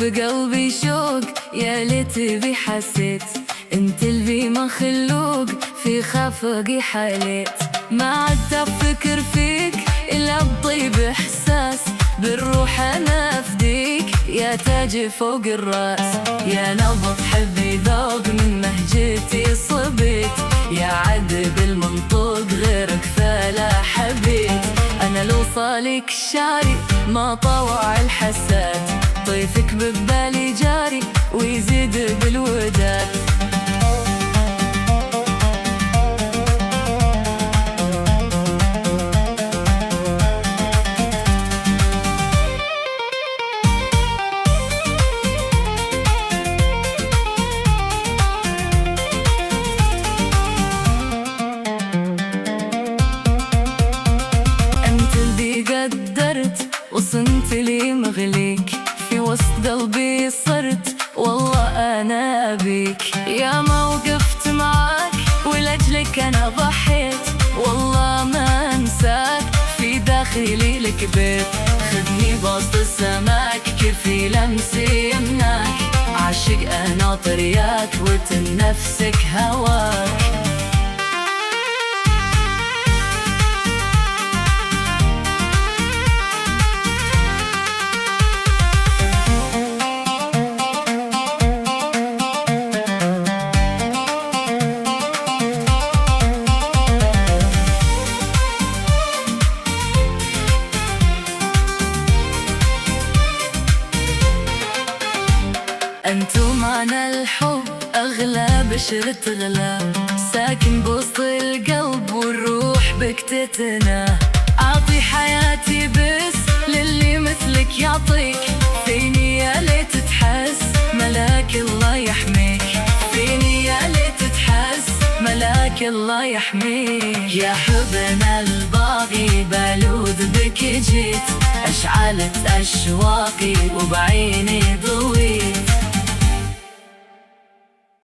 بقلبي شوق، يا ليت بي حسيت انت اللي ما خلوق في خفقي حليت. ما عدت افكر فيك الا بطيب احساس، بالروح انا افديك يا تاج فوق الراس. يا نبض حبي ذوق من مهجتي صبيت، يا عذب المنطوق غيرك فلا حبيت. انا لو صالك شاري ما طوع الحساد، طيفك ببالي جاري ويزيد بالوداد. قدرت وصنت لي مغليك، في وسط قلبي صرت والله أنا أبيك. يا ما وقفت معاك ولأجلك أنا ضحيت، والله ما أنساك في داخلي لك بيت. خذني بوسط السماك كيفي لمسي يمناك، عاشق أنا طرياك وتنفسك هواك. انتو معنى الحب اغلى بشرة غلا، ساكن بوسط القلب والروح بك تتنى. اعطي حياتي بس للي مثلك يعطيك، فيني يا ليت تحس ملاك الله يحميك. فيني يا ليت تحس ملاك الله يحميك. يا حبنا الباقي بلوذ بك جيت، اشعلت اشواقي وبعيني ضويت.